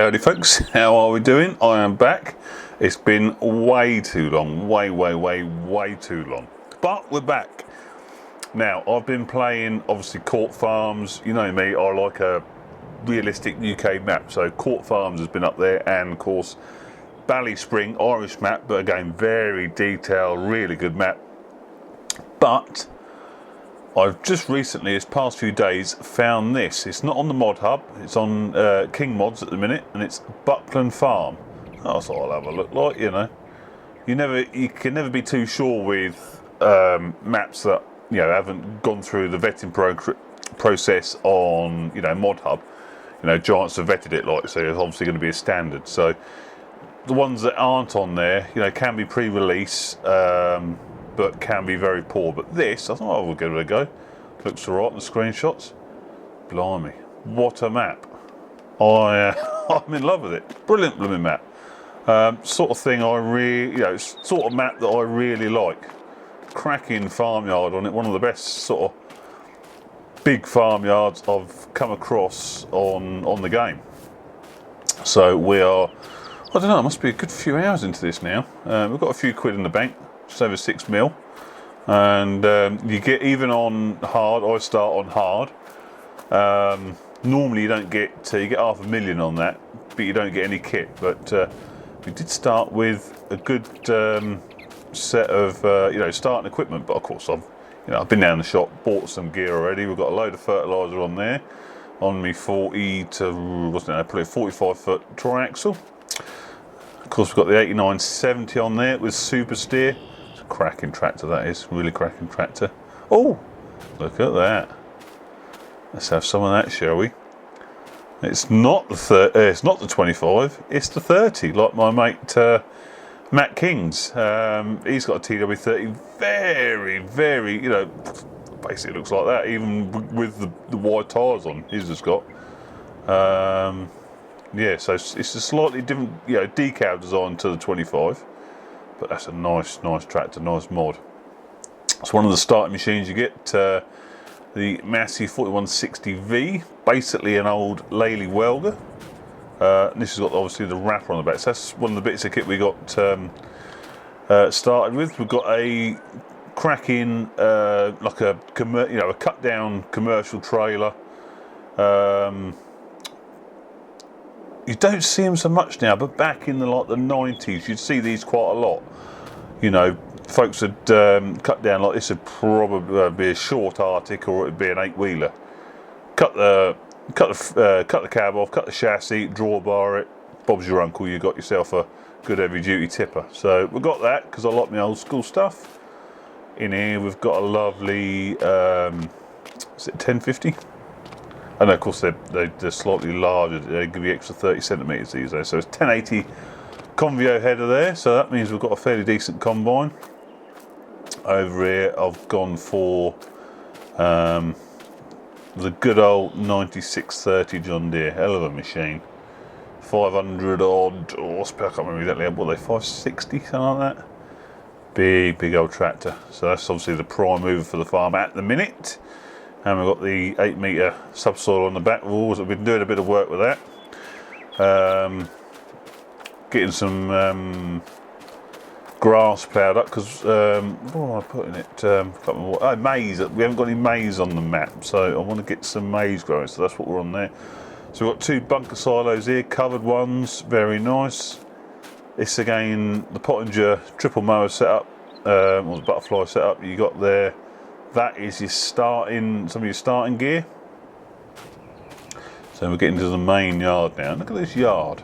Howdy folks, how are we doing? I am back. It's been way too long, way too long. But we're back. Now, I've been playing, obviously, Court Farms. You know me, I like a realistic UK map. So Court Farms has been up there, and of course, Ballyspring, Irish map, but again, very detailed, really good map. But I've just recently, this past few days, found this. It's not on the mod hub, it's on Kingmods at the minute, and it's Buckland Farm. That's what I'll have a look like, you know. You can never be too sure with maps that, you know, haven't gone through the vetting process on, you know, mod hub. You know, Giants have vetted it, like, so it's obviously going to be a standard. So the ones that aren't on there, you know, can be pre-release, but can be very poor. But this, I thought, oh, we'll give it a go. Looks alright in the screenshots. Blimey, what a map. I'm in love with it. Brilliant blooming map. Sort of thing sort of map that I really like. Cracking farmyard on it. One of the best sort of big farmyards I've come across on the game. So we are, I don't know, it must be a good few hours into this now. We've got a few quid in the bank. Just over 6 mil, and you get, even on hard, I start on hard. Normally you don't get, you get $500,000 on that, but you don't get any kit. But we did start with a good set of starting equipment. But of course I've been down the shop, bought some gear already. We've got a load of fertilizer on there, on me 40 to, wasn't it, probably a 45 foot triaxle. Of course we've got the 8970 on there with super steer. Cracking tractor, that is, really cracking tractor. Oh, look at that. Let's have some of that, shall we? It's not the it's not the 25, it's the 30, like my mate Matt King's. He's got a TW30, very, you know, basically looks like that, even with the wide tyres on. He's just got yeah, so it's a slightly different, you know, decal design to the 25. But that's a nice tractor, nice mod. It's one of the starting machines you get, the Massey 4160V, basically an old Lely welder. And this has got obviously the wrapper on the back. So that's one of the bits of kit we got started with. We've got a cracking, like a cut down commercial trailer. You don't see them so much now, but back in the 90s, you'd see these quite a lot. You know, folks would cut down, like this would probably be a short Arctic, or it'd be an 8-wheeler. Cut the cab off, cut the chassis, drawbar it. Bob's your uncle. You got yourself a good heavy duty tipper. So we've got that because I like my old school stuff. In here we've got a lovely, is it 1050? And of course they're slightly larger. They give you extra 30 centimetres these days. So it's 1080 Convio header there. So that means we've got a fairly decent combine. Over here I've gone for the good old 9630 John Deere. Hell of a machine. 500 odd horsepower. I can't remember exactly what they 560, something like that. Big old tractor. So that's obviously the prime mover for the farm at the minute. And we've got the 8 metre subsoil on the back walls. We've been doing a bit of work with that. Getting some grass ploughed up, because what am I putting it? Can't remember what, maize. We haven't got any maize on the map, so I want to get some maize growing, so that's what we're on there. So we've got 2 bunker silos here, covered ones, very nice. This again, the Pottinger triple mower setup, or the butterfly setup you got there. That is your some of your starting gear. So we're getting to the main yard now. Look at this yard.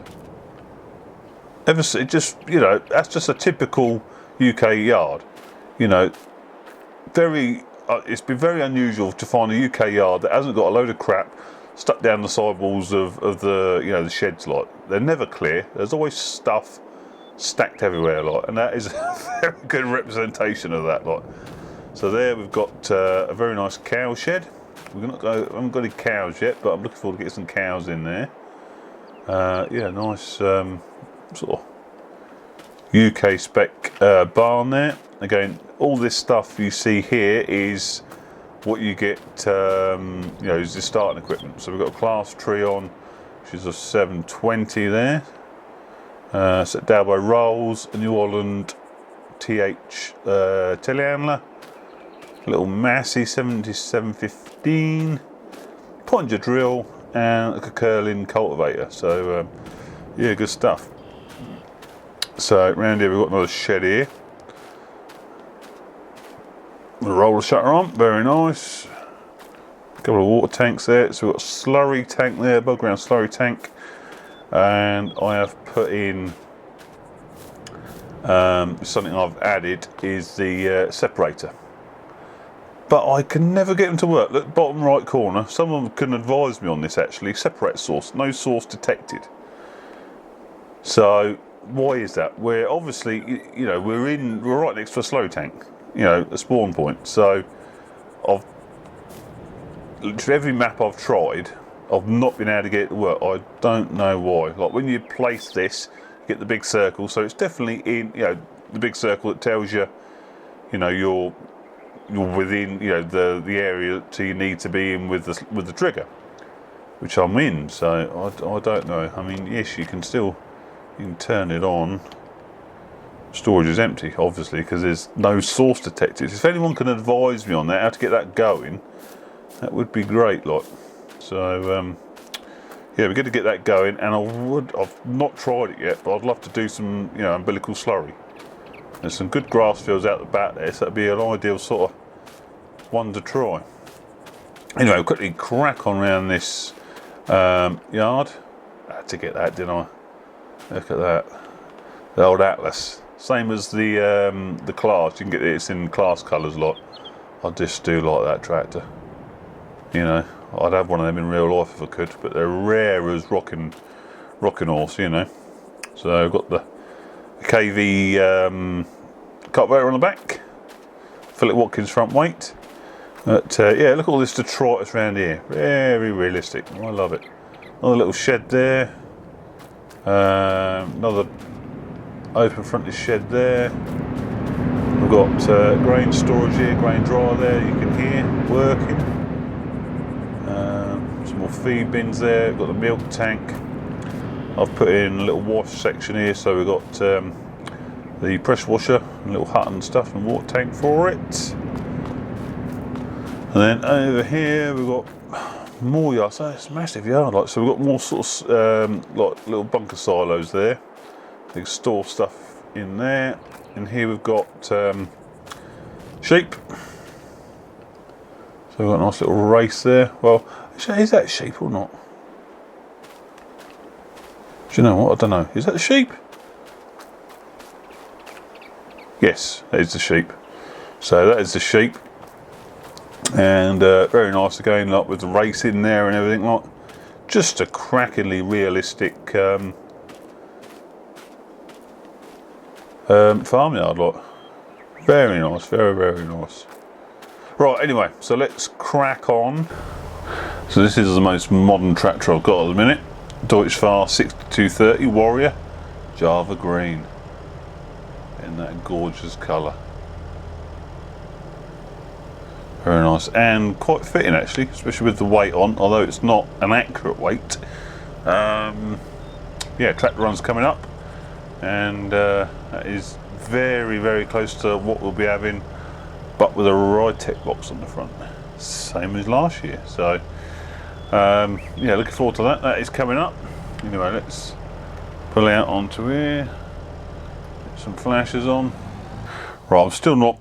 Just, you know, that's just a typical UK yard. You know, it's been very unusual to find a UK yard that hasn't got a load of crap stuck down the sidewalls of the, you know, the sheds. Like, they're never clear. There's always stuff stacked everywhere. Like, and that is a very good representation of that. Like. So there we've got a very nice cow shed. I haven't got any cows yet, but I'm looking forward to getting some cows in there. Yeah, nice sort of UK spec barn there. Again, all this stuff you see here is what you get, you know, is the starting equipment. So we've got a class tree on, which is a 720 there. Set Dalbo rolls, a New Holland TH telehandler, little Massey 7715, Pointer drill, and a curling cultivator. So yeah, good stuff. So around here we've got another shed here. The roller shutter on, very nice. A couple of water tanks there. So we've got a slurry tank there, above ground slurry tank. And I have put in something I've added is the separator. But I can never get them to work. Look, bottom right corner, someone can advise me on this actually. Separate source, no source detected. So why is that? We're obviously, you know, we're right next to a slow tank, you know, a spawn point. So I've literally every map I've tried, I've not been able to get it to work. I don't know why. Like when you place this, you get the big circle. So it's definitely in, you know, the big circle that tells you, you know, you're within, you know, the area that you need to be in with the trigger, which I'm in. So I don't know. I mean, yes, you can turn it on. Storage is empty, obviously, because there's no source detected. If anyone can advise me on that, how to get that going, that would be great, like. So yeah, we're going to get that going, and I've not tried it yet, but I'd love to do some, you know, umbilical slurry. There's some good grass fields out the back there, so that'd be an ideal sort of one to try. Anyway, we'll quickly crack on around this yard. I had to get that, didn't I? Look at that, the old Atlas. Same as the class. You can get it's in class colours, lot. I just do like that tractor. You know, I'd have one of them in real life if I could, but they're rare as rocking horse, you know. So I've got the KV cultivator on the back, Philip Watkins front weight. But yeah, look at all this detritus around here. Very realistic. I love it. Another little shed there. Another open fronted shed there. We've got grain storage here, grain dryer there. You can hear working. Some more feed bins there. We've got the milk tank. I've put in a little wash section here, so we've got the pressure washer, a little hut and stuff, and water tank for it. And then over here we've got more yards. So it's a massive yard, like, so we've got more sort of like little bunker silos there. We can store stuff in there. And here we've got sheep. So we've got a nice little race there. Well, is that sheep or not? Do you know what? I don't know. Is that the sheep? Yes, that is the sheep. So that is the sheep. And very nice again, like with the race in there and everything, like. Just a crackingly realistic farmyard, like. Very nice, very, very nice. Right, anyway, so let's crack on. So this is the most modern tractor I've got at the minute. Deutz-Fahr 6230 Warrior Java Green in that gorgeous colour. Very nice and quite fitting actually, especially with the weight on, although it's not an accurate weight. Yeah, tractor run's coming up, and that is very, very close to what we'll be having, but with a Ridetech box on the front, same as last year. So yeah, looking forward to that. That is coming up. Anyway, let's pull out onto here, get some flashes on. Right, I'm still not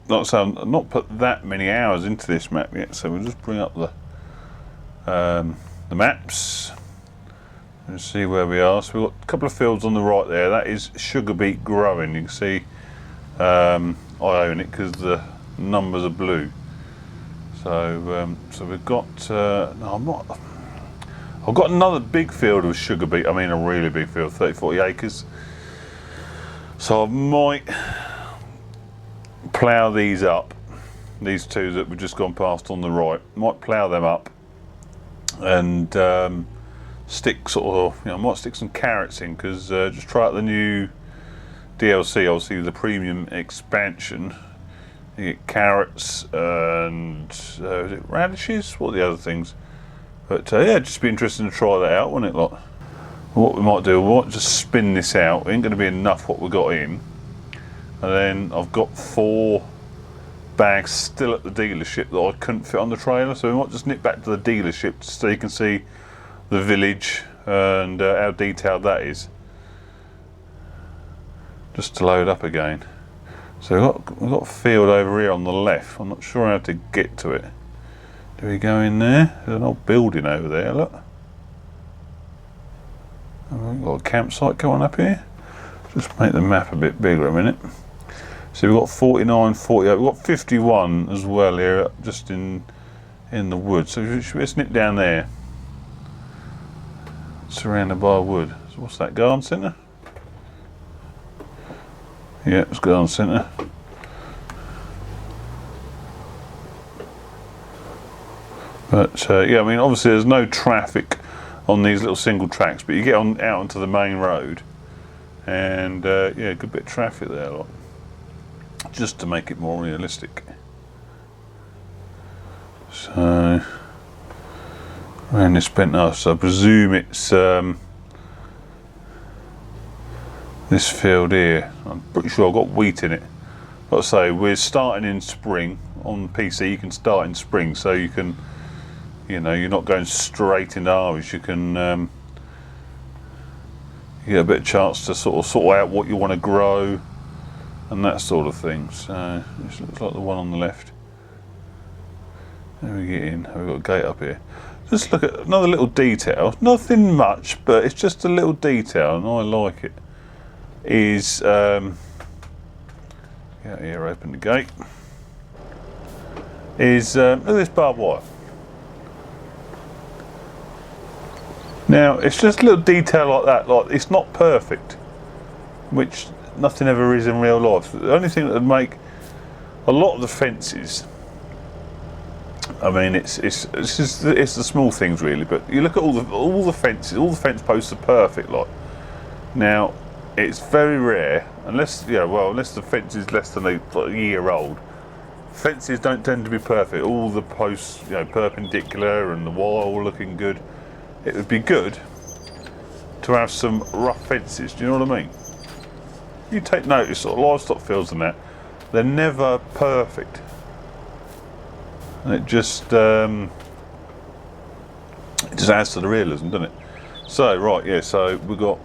put that many hours into this map yet, so we'll just bring up the maps and see where we are. So we've got a couple of fields on the right there. That is sugar beet growing. You can see I own it because the numbers are blue. So so we've got I've got another big field of sugar beet. I mean a really big field, 30-40 acres. So I might plough these up, these two that we've just gone past on the right. Might plough them up and stick sort of, you know, I might stick some carrots in, because just try out the new DLC, obviously the premium expansion. You get carrots and is it radishes? What are the other things? But yeah, just be interesting to try that out, wouldn't it, lot? What we might do, we might just spin this out. It ain't going to be enough what we got in. And then I've got 4 bags still at the dealership that I couldn't fit on the trailer, so we might just nip back to the dealership so you can see the village and how detailed that is. Just to load up again. So we've got a field over here on the left. I'm not sure how to get to it. Do we go in there? There's an old building over there, look. We've got a campsite going up here. Just make the map a bit bigger a minute. So we've got 49, 48, we've got 51 as well here, just in the woods. So let's nip down there. Surrounded by wood. So what's that, garden centre? Yeah, it's garden centre. But yeah, I mean, obviously there's no traffic on these little single tracks, but you get out onto the main road, and yeah, good bit of traffic there, like, just to make it more realistic. So around this bent off, so I presume it's this field here. I'm pretty sure I've got wheat in it. Like I say, we're starting in spring. On PC you can start in spring, so you can, you know, you're not going straight into harvest. You can you get a bit of chance to sort out what you want to grow and that sort of thing. So this looks like the one on the left. There we get in. We've got a gate up here. Just look at another little detail. Nothing much, but it's just a little detail, and I like it. Is yeah, here, open the gate. Is look at this barbed wire. Now it's just a little detail like that. Like, it's not perfect, which nothing ever is in real life. The only thing that would make a lot of the fences, I mean, it's the small things really. But you look at all the fences, all the fence posts are perfect. Like, now it's very rare, unless unless the fence is less than a year old. Fences don't tend to be perfect. All the posts, you know, perpendicular and the wire looking good. It would be good to have some rough fences. Do you know what I mean? You take notice, sort of livestock fields and that, they're never perfect, and it just adds to the realism, doesn't it? So right, yeah. So we've got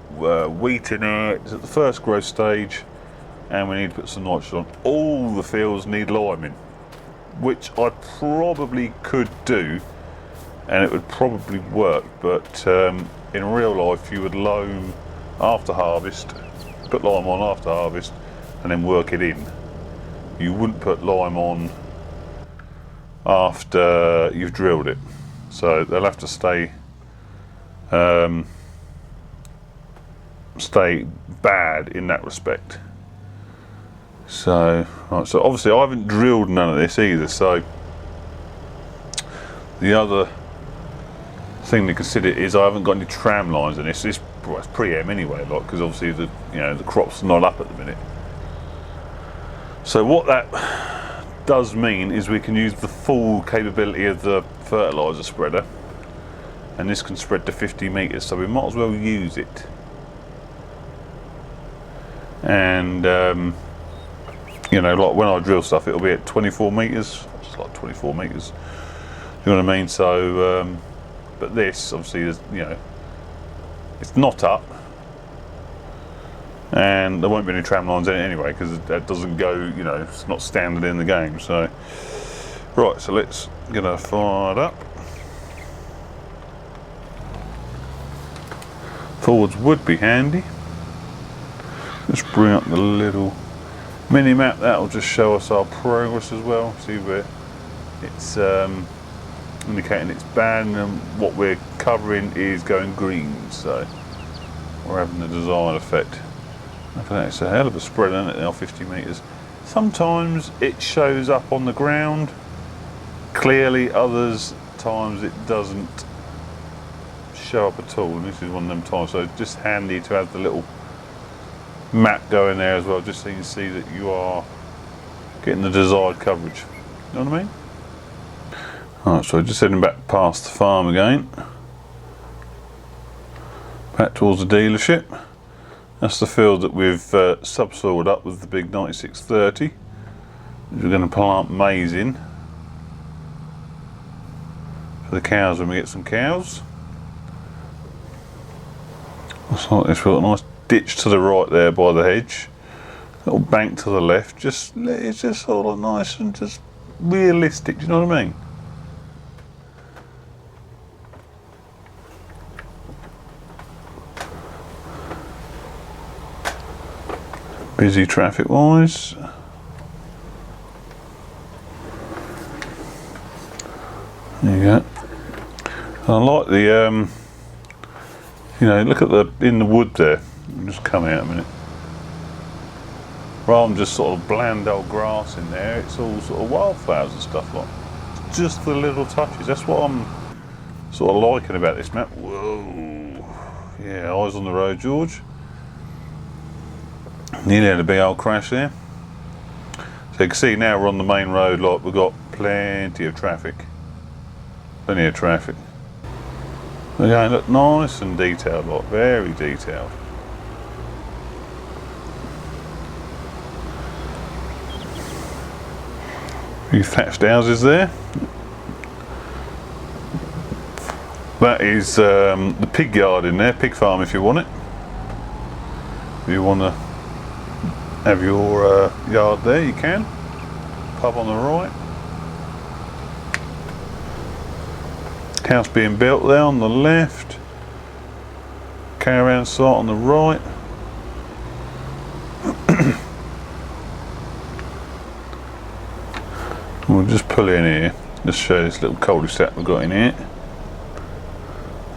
wheat in here. It's at the first growth stage, and we need to put some nitrogen on. All the fields need liming, which I probably could do, and it would probably work. But in real life, you would loam after harvest, put lime on after harvest, and then work it in. You wouldn't put lime on after you've drilled it. So they'll have to stay bad in that respect. So right, so obviously I haven't drilled none of this either. So the other thing to consider is I haven't got any tram lines in this. It's pre-em anyway, like, because obviously the crop's not up at the minute. So what that does mean is we can use the full capability of the fertilizer spreader, and this can spread to 50 meters, so we might as well use it. And like when I drill stuff, it'll be at 24 meters. It's like 24 meters. You know what I mean? So but this obviously is, it's not up, and there won't be any tram lines in it anyway, because that doesn't go, it's not standard in the game. So right, so let's get her fired up. Forwards would be handy. Let's bring up the little mini map. That'll just show us our progress as well. See where it's indicating it's bad, and what we're covering is going green, so we're having the desired effect. Look at that, it's a hell of a spread, isn't it now, 50 meters. Sometimes it shows up on the ground clearly, others times it doesn't show up at all, and this is one of them times. So it's just handy to have the little map going there as well, just so you can see that you are getting the desired coverage. You know what I mean? Alright, so just heading back past the farm again. back towards the dealership. That's the field that we've subsoiled up with the big 9630. We're going to plant maize in for the cows when we get some cows. Looks like this. We've got a nice ditch to the right there by the hedge. Little bank to the left. It's just sort of nice and just realistic. Do you know what I mean? Busy traffic wise. There you go. I like the you know, look at in the wood there. Just come out a minute. Rather than just sort of bland old grass in there, it's all sort of wildflowers and stuff like. Just the little touches. That's what I'm sort of liking about this map. Whoa. Yeah, eyes on the road, George. Nearly had a big old crash there. So you can see now we're on the main road, like we've got plenty of traffic. Plenty of traffic. Again, look nice and detailed, like very detailed. A few thatched houses there. That is the pig yard in there, pig farm if you want it. If you want to have your yard there, you can. Pub on the right. House being built there on the left. Caravan site on the right. We'll just pull in here. Just show you this little cul-de-sac we've got in here.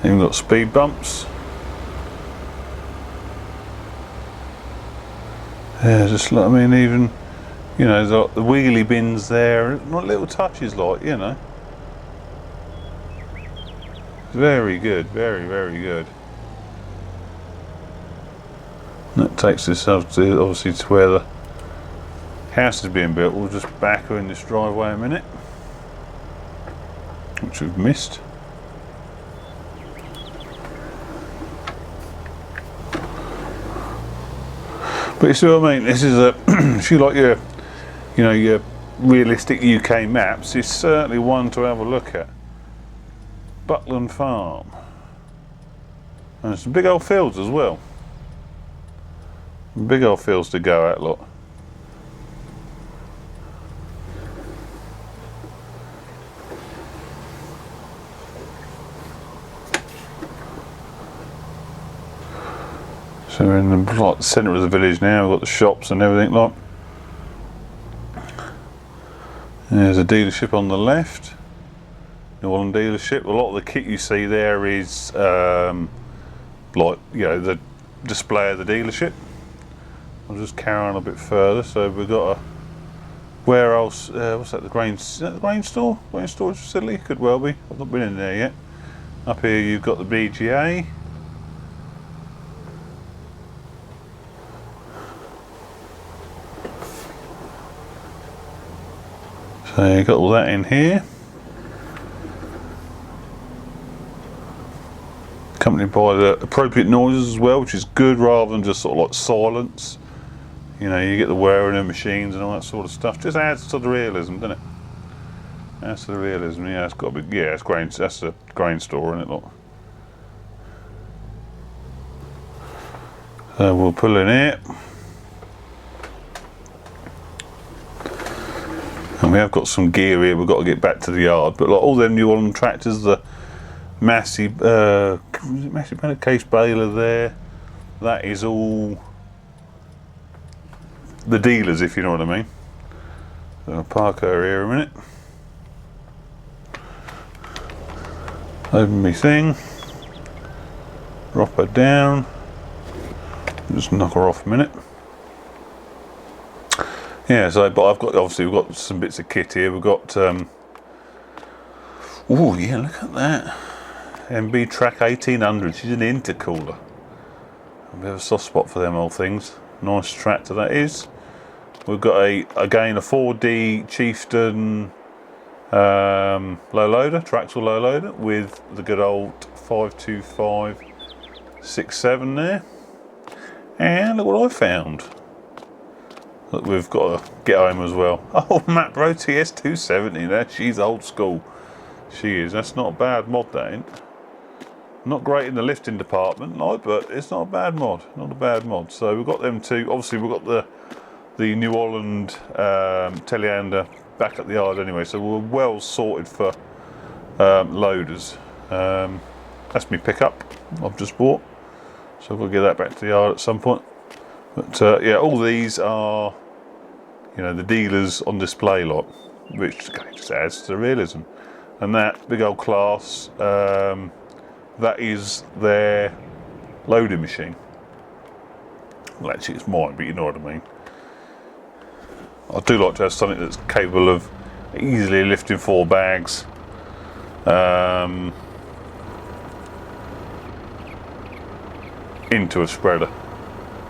And we've got speed bumps. Yeah, just like, I mean, even, you know, there's like the wheelie bins there, not little touches, like, you know. Very good, very, very good. And that takes us up to, obviously, to where the house is being built. We'll just back her in this driveway a minute, which we've missed. But you see what I mean? This is a, if you like your, you know, your realistic UK maps, it's certainly one to have a look at. Buckland Farm. And there's some big old fields as well. Big old fields to go at, look. So we're in the like, centre of the village now. We've got the shops and everything like. There's a dealership on the left. New Holland dealership. A lot of the kit you see there is like, you know, the display of the dealership. I'll just carry on a bit further. So we've got a warehouse. What's that? The grain? Is that the grain store? Grain storage facility? Could well be. I've not been in there yet. Up here you've got the BGA. So you've got all that in here. Accompanied by the appropriate noises as well, which is good rather than just sort of like silence. You know, you get the whirring of machines and all that sort of stuff. Just adds to the realism, doesn't it? Adds to the realism. Yeah, it's got to be. Yeah, it's grain. That's a grain store, isn't it? Look. So we'll pull in here. And we have got some gear here. We've got to get back to the yard. But like all them New Holland tractors, the massive case baler there, that is all the dealers, if you know what I mean. So I'll park her here a minute. Open my thing. Drop her down. Just knock her off a minute. Yeah, so but I've got, obviously we've got some bits of kit here. We've got oh yeah, look at that. MB Track 1800, she's an intercooler. A bit of a soft spot for them old things. Nice tractor that is. We've got again a 4D Chieftain low loader, Traxel low loader with the good old 525 6, 7 there. And look what I found. Look, we've got to get home as well. Oh, Macro TS 270. There, she's old school. She is. That's not a bad mod, that ain't. Not great in the lifting department, like, but it's not a bad mod. Not a bad mod. So we've got them two. Obviously, we've got the New Holland teleander back at the yard anyway. So we're well sorted for loaders. That's my pickup I've just bought. So I've got to get that back to the yard at some point. But yeah, all these are, you know, the dealers on display lot, which just adds to the realism. And that big old class, that is their loading machine. Well, actually it's mine, but you know what I mean. I do like to have something that's capable of easily lifting 4 bags. Into a spreader.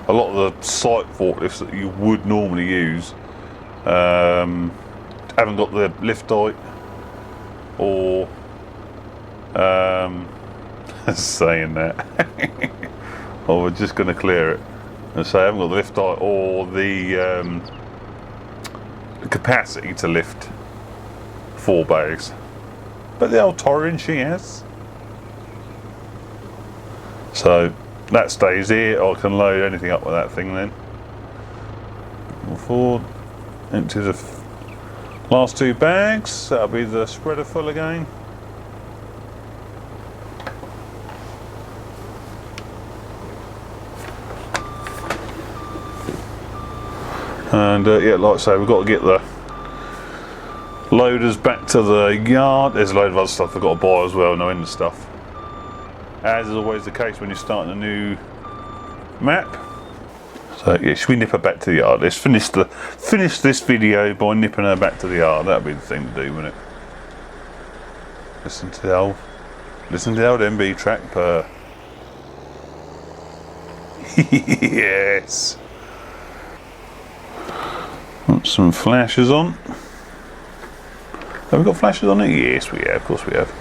A lot of the site forklifts that you would normally use haven't got the lift height, or saying that oh, we're just going to clear it and say I haven't got the lift height or the capacity to lift 4 bags, but the old Torrin she has. So that stays here. I can load anything up with that thing then. Forward, empty the last 2 bags. That'll be the spreader full again. And yeah, like I say, we've got to get the loaders back to the yard. There's a load of other stuff I've got to buy as well, no end of stuff. As is always the case when you're starting a new map. So yeah, should we nip her back to the yard? Let's finish this video by nipping her back to the yard. That'd be the thing to do, wouldn't it? Listen to the old MB track purr. Yes. Put some flashes on. Have we got flashes on it? Yes, we have. Of course we have.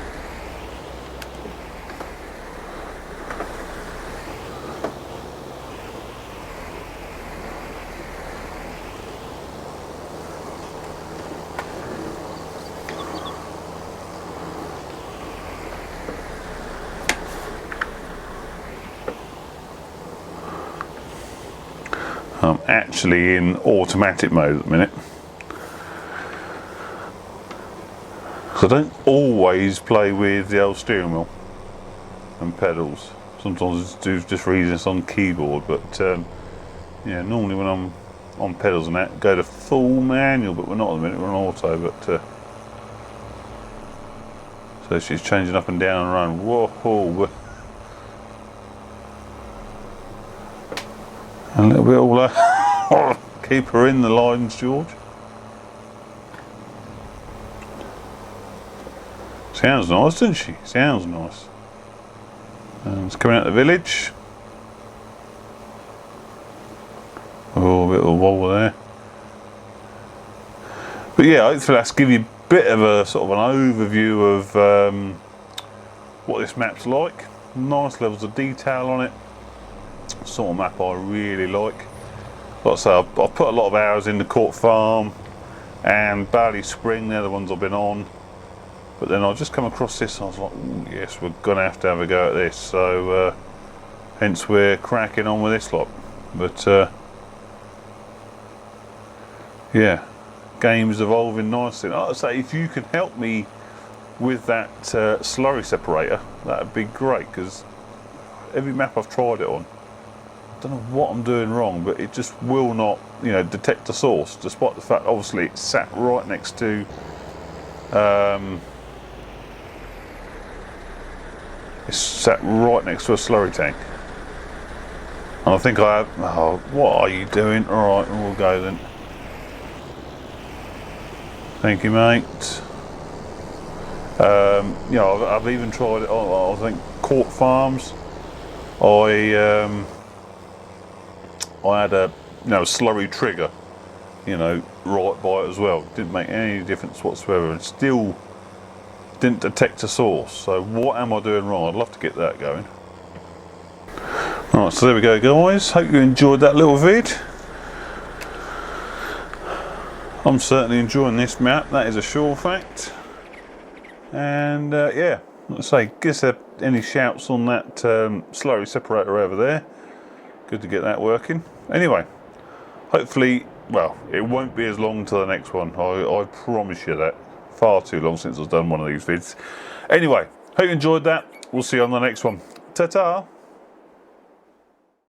I'm actually in automatic mode at the minute. So I don't always play with the old steering wheel and pedals. Sometimes I do just for easy, it's on keyboard, but yeah, normally when I'm on pedals and that, go to full manual, but we're not at the minute, we're on auto. But so she's changing up and down and run. Whoa! A little bit all keep her in the lines, George. Sounds nice, doesn't she? Sounds nice. And it's coming out of the village. Oh, a bit of a wall there. But yeah, hopefully that's give you a bit of a sort of an overview of what this map's like. Nice levels of detail on it. Sort of map I really like. Like I say, I've put a lot of hours into Court Farm and Barley Spring. They're the ones I've been on. But then I just come across this and I was like, ooh, yes, we're going to have a go at this. So hence we're cracking on with this lot. But yeah, game's evolving nicely. Like I say, if you can help me with that slurry separator, that'd be great, because every map I've tried it on, I don't know what I'm doing wrong, but it just will not, you know, detect the source, despite the fact obviously it's sat right next to it's sat right next to a slurry tank. And I think I have, oh, what are you doing? Alright, we'll go then. Thank you, mate. You know, I've even tried it on, I think, Court Farms. I had a, you know, slurry trigger, you know, right by it as well. Didn't make any difference whatsoever, and still didn't detect a source. So what am I doing wrong? I'd love to get that going. Right, so there we go guys, hope you enjoyed that little vid. I'm certainly enjoying this map, that is a sure fact. And yeah, let's say, guess there any shouts on that slurry separator over there. Good to get that working. Anyway, hopefully, well, it won't be as long to the next one. I promise you that. Far too long since I've done one of these vids. Anyway, hope you enjoyed that. We'll see you on the next one. Ta-ta!